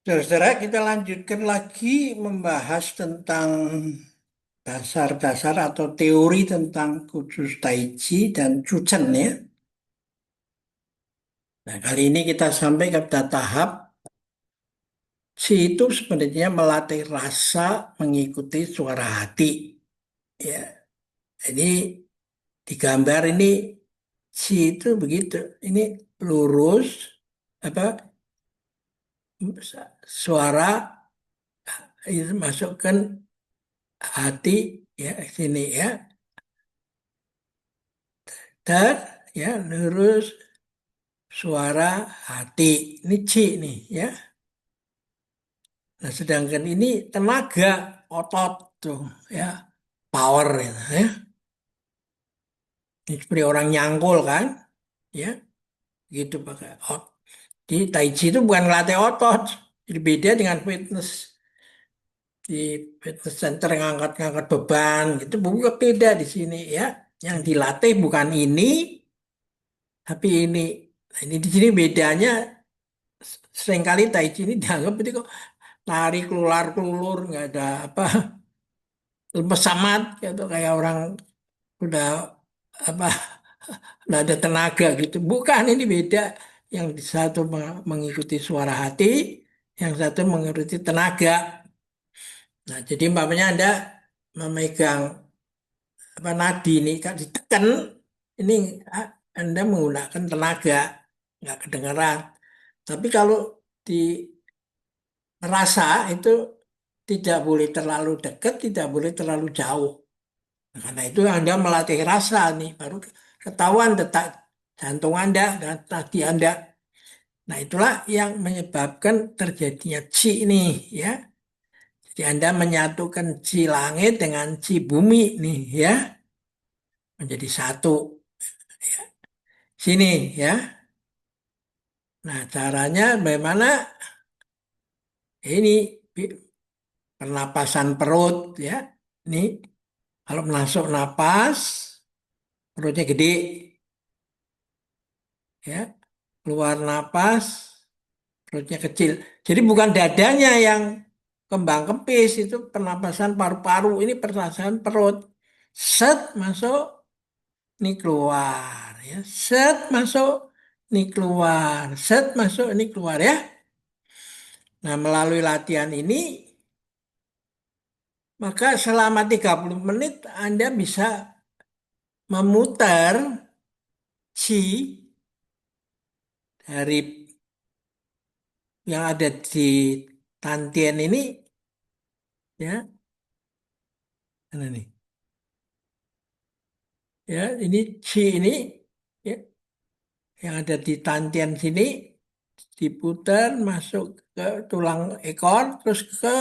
Saudara, kita lanjutkan lagi membahas tentang dasar-dasar atau teori tentang kudus Taiji dan Cucen ya. Nah, kali ini kita sampai pada tahap si itu sebenarnya melatih rasa mengikuti suara hati. Ya, ini digambar ini si itu begitu. Ini lurus apa suara itu masukkan hati ya sini ya. Dan ya lurus suara hati. Ini C nih ya. Nah, sedangkan ini tenaga otot tuh ya, power ya. Ini seperti orang nyangkul kan, ya, gitu pakai ot. Di Tai Chi itu bukan latih otot, jadi beda dengan fitness di fitness center yang ngangkat-ngangkat beban gitu, bukan beda di sini ya. Yang dilatih bukan ini, tapi ini. Nah, ini di sini bedanya seringkali Tai Chi ini dianggap itu kok lari keluar kelulur nggak ada apa lemes amat gitu kayak orang udah apa nggak ada tenaga gitu. Bukan ini beda. Yang satu mengikuti suara hati, yang satu mengikuti tenaga. Nah, jadi umpamanya Anda memegang apa nadi ini kan ditekan ini ah, Anda menggunakan tenaga nggak kedengeran. Tapi kalau dirasa itu tidak boleh terlalu dekat, tidak boleh terlalu jauh. Nah, karena itu Anda melatih rasa nih, baru ketahuan detak jantung Anda dan nadi Anda. Nah, itulah yang menyebabkan terjadinya chi ini, ya. Jadi Anda menyatukan chi langit dengan chi bumi nih, ya, menjadi satu. Sini, ya. Nah, caranya bagaimana? Ini pernapasan perut, ya. Ini kalau masuk napas, perutnya gede, ya. Keluar napas, perutnya kecil. Jadi bukan dadanya yang kembang kempis, itu pernapasan paru-paru. Ini pernapasan perut. Set masuk, ini keluar. Ya. Set masuk, ini keluar. Set masuk, ini keluar ya. Nah, melalui latihan ini, maka selama 30 menit Anda bisa memutar chi dari yang ada di tantien ini, ya. Mana nih? Ya, ini chi ini, ya, yang ada di tantien sini diputar masuk ke tulang ekor terus ke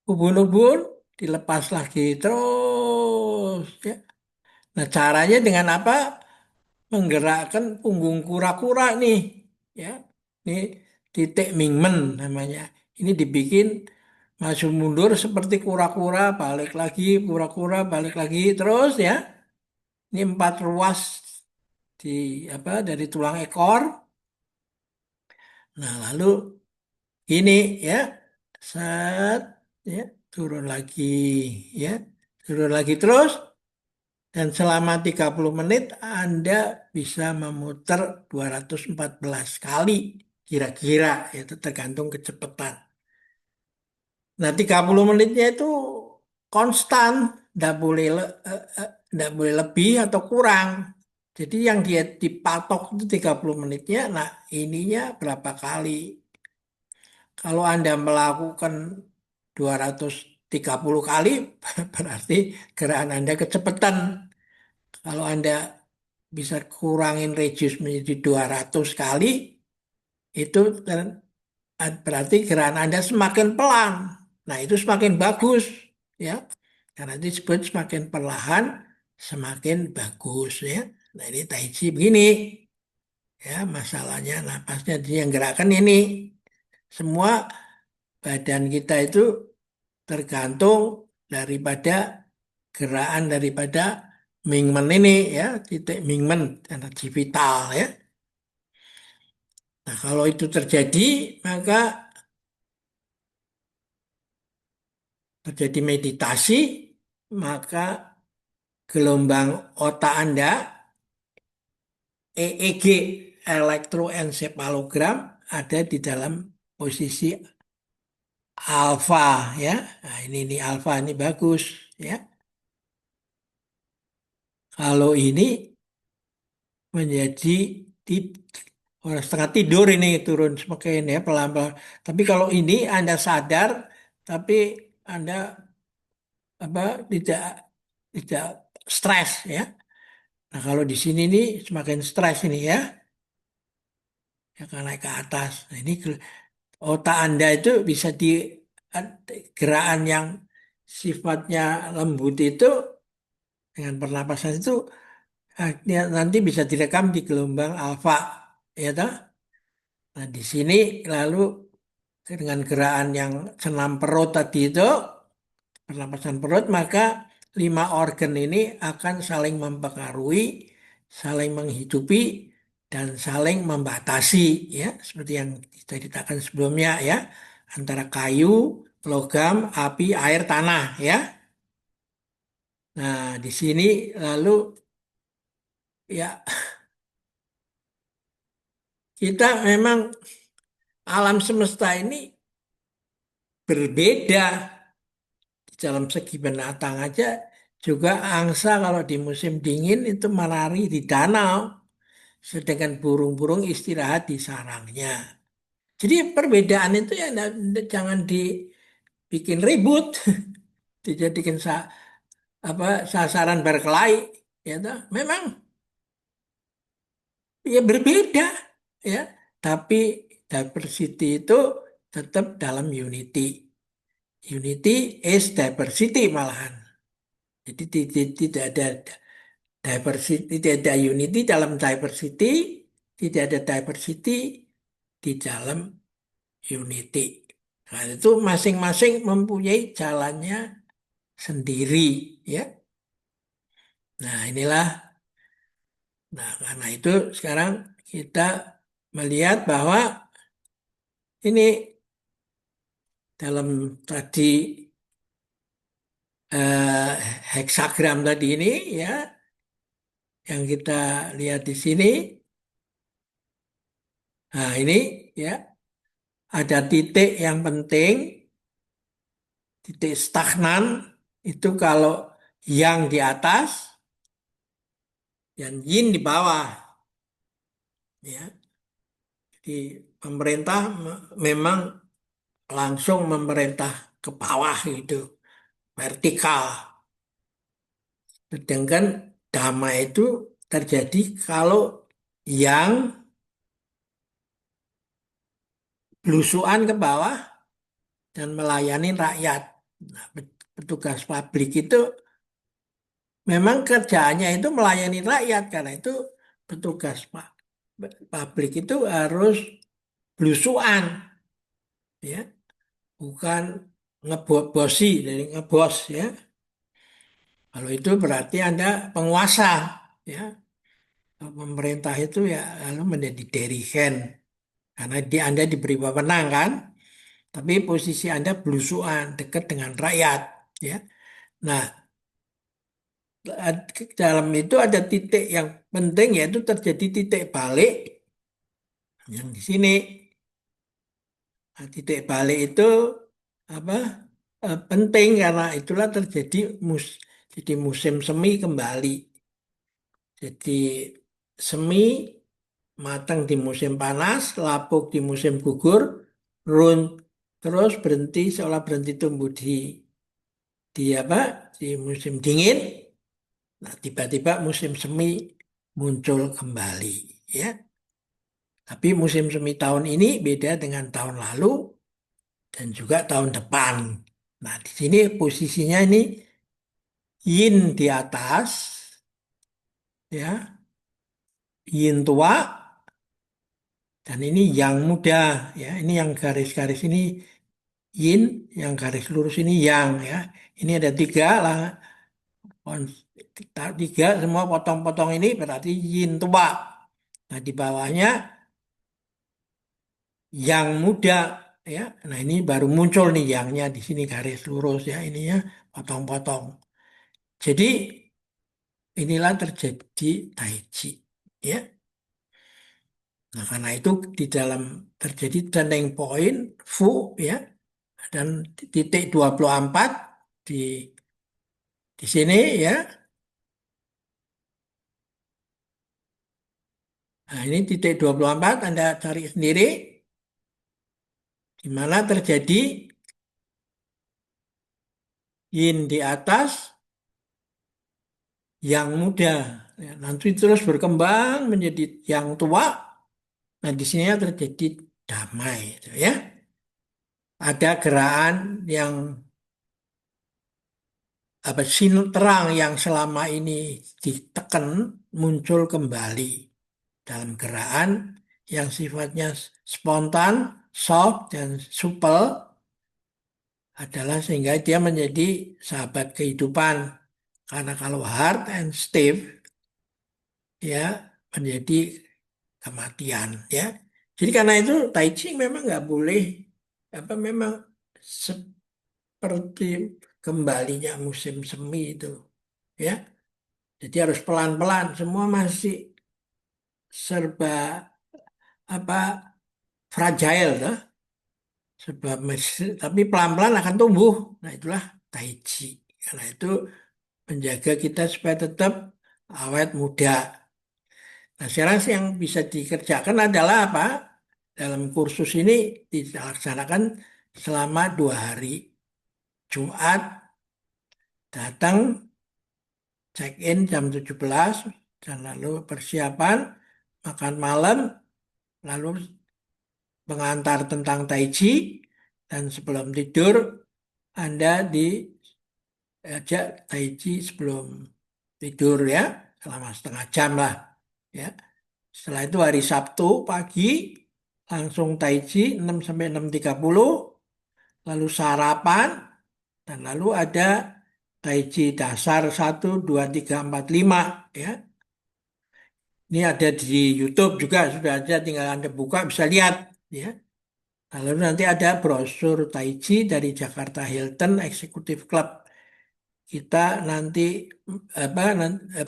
ubun-ubun dilepas lagi terus ya. Nah, caranya dengan apa? Menggerakkan punggung kura-kura nih ya. Ini titik Mingmen namanya. Ini dibikin maju mundur seperti kura-kura, balik lagi kura-kura, balik lagi terus ya. Ini 4 ruas di apa dari tulang ekor. Nah, lalu ini ya, set, ya, turun lagi, ya, turun lagi terus, dan selama 30 menit Anda bisa memutar 214 kali, kira-kira, itu tergantung kecepatan. Nah, 30 menitnya itu konstan, nggak boleh lebih atau kurang. Jadi yang dia dipatok itu 30 menitnya, nah ininya berapa kali. Kalau Anda melakukan 230 kali, berarti gerakan Anda kecepatan. Kalau Anda bisa kurangin radius menjadi 200 kali, itu berarti gerakan Anda semakin pelan. Nah, itu semakin bagus. Ya, karena itu disebut semakin perlahan, semakin bagus. Ya, nah ini Tai Chi begini. Ya, masalahnya napasnya dia yang gerakan ini. Semua badan kita itu tergantung daripada gerakan daripada Mingmen ini ya titik Mingmen energi vital ya. Nah kalau itu terjadi, maka terjadi meditasi, maka gelombang otak Anda, EEG, elektroensefalogram, ada di dalam posisi alfa ya. Nah, ini alfa ini bagus ya. Kalau ini menjadi di orang setengah tidur ini turun semakin ya pelan-pelan. Tapi kalau ini Anda sadar, tapi Anda apa tidak tidak stres ya. Nah kalau di sini nih semakin stres ini ya, ya kan naik ke atas. Nah ini otak Anda itu bisa di gerakan yang sifatnya lembut itu dengan pernapasan itu nanti bisa direkam di gelombang alfa ya toh. Nah di sini lalu dengan gerakan yang senam perut tadi itu pernapasan perut maka lima organ ini akan saling mempengaruhi, saling menghidupi dan saling membatasi ya seperti yang diceritakan sebelumnya ya antara kayu, logam, api, air, tanah ya. Nah, di sini lalu ya kita memang alam semesta ini berbeda dalam segi binatang aja juga angsa kalau di musim dingin itu menari di danau sedangkan burung-burung istirahat di sarangnya. Jadi perbedaan itu ya jangan dibikin ribut, dijadikan apa sasaran berkelahi ya toh. Memang ya berbeda ya, tapi diversity itu tetap dalam unity. Unity is diversity malahan. Jadi tidak ada diversity, tidak ada unity dalam diversity, tidak ada diversity di dalam unity. Nah, itu masing-masing mempunyai jalannya sendiri, ya. Nah, inilah. Nah, karena itu sekarang kita melihat bahwa ini dalam tadi eh, heksagram tadi ini ya, yang kita lihat di sini. Nah, ini ya ada titik yang penting, titik stagnan itu kalau yang di atas dan yin di bawah. Ya, jadi pemerintah memang langsung memerintah ke bawah gitu, vertikal. Sedangkan dhamma itu terjadi kalau yang belusuan ke bawah dan melayani rakyat. Nah, petugas publik itu memang kerjaannya itu melayani rakyat karena itu petugas publik itu harus belusuan ya, bukan ngebosi dari ngebos ya. Kalau itu berarti Anda penguasa ya. Pemerintah itu ya lalu menjadi dirigen karena Anda diberi wewenang kan, tapi posisi Anda belusuan dekat dengan rakyat ya. Nah, dalam itu ada titik yang penting yaitu terjadi titik balik yang di sini. Nah, titik balik itu apa penting karena itulah terjadi jadi musim semi kembali. Jadi semi matang di musim panas, lapuk di musim gugur, run terus berhenti seolah berhenti tumbuh di apa di musim dingin. Nah, tiba-tiba musim semi muncul kembali, ya. Tapi musim semi tahun ini beda dengan tahun lalu dan juga tahun depan. Nah, di sini posisinya ini yin di atas, ya, yin tua, dan ini yang muda, ya. Ini yang garis-garis ini yin, yang garis lurus ini yang, ya. Ini ada tiga lah, tiga semua potong-potong ini berarti yin tua. Nah, di bawahnya yang muda ya. Nah, ini baru muncul nih yangnya di sini garis lurus ya ininya potong-potong. Jadi inilah terjadi Tai Chi ya. Nah, karena itu di dalam terjadi turning point Fu ya dan titik 24 di sini ya. Nah, ini titik 24 Anda cari sendiri di mana terjadi yin di atas, yang muda. Ya, nanti terus berkembang menjadi yang tua. Nah, di sini terjadi damai, gitu ya. Ada gerakan yang apa terang yang selama ini ditekan muncul kembali dalam gerakan yang sifatnya spontan, soft dan supel adalah sehingga dia menjadi sahabat kehidupan. Karena kalau hard and stiff ya menjadi kematian ya. Jadi karena itu Tai Chi memang nggak boleh apa memang seperti kembalinya musim semi itu ya. Jadi harus pelan-pelan. Semua masih serba apa fragile tuh. Sebab tapi pelan-pelan akan tumbuh. Nah itulah Tai Chi. Karena itu menjaga kita supaya tetap awet muda. Nah, sekarang sih yang bisa dikerjakan adalah apa? Dalam kursus ini dilaksanakan selama 2 hari. Jumat datang, check-in jam 17, dan lalu persiapan, makan malam, lalu mengantar tentang Tai Chi, dan sebelum tidur Anda diajak Tai Chi sebelum tidur ya, selama setengah jam lah. Ya. Setelah itu hari Sabtu pagi langsung Tai Chi 6 sampai 6.30, lalu sarapan dan lalu ada Tai Chi dasar 1, 2, 3, 4, 5 ya. Ini ada di YouTube juga sudah ada tinggal Anda buka bisa lihat ya. Lalu nanti ada brosur Tai Chi dari Jakarta Hilton Executive Club. Kita nanti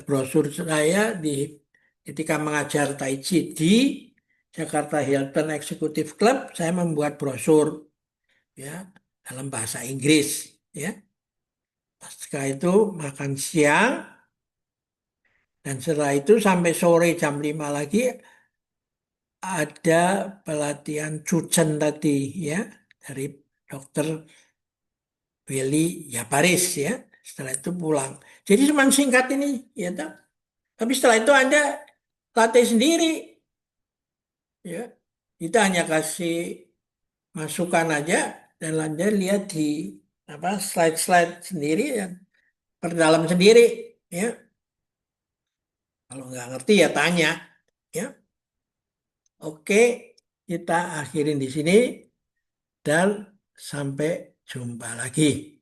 brosur saya di ketika mengajar Tai Chi di Jakarta Hilton Executive Club, saya membuat brosur ya dalam bahasa Inggris ya. Setelah itu makan siang dan setelah itu sampai sore jam 5 lagi ada pelatihan Cucen tadi ya dari dokter Willy Yaparis ya. Setelah itu pulang. Jadi cuma singkat ini ya toh. Tapi setelah itu Anda latih sendiri ya. Kita hanya kasih masukan aja dan Anda lihat di apa slide-slide sendiri ya, perdalam sendiri ya. Kalau nggak ngerti ya tanya ya. Oke, kita akhirin di sini dan sampai jumpa lagi.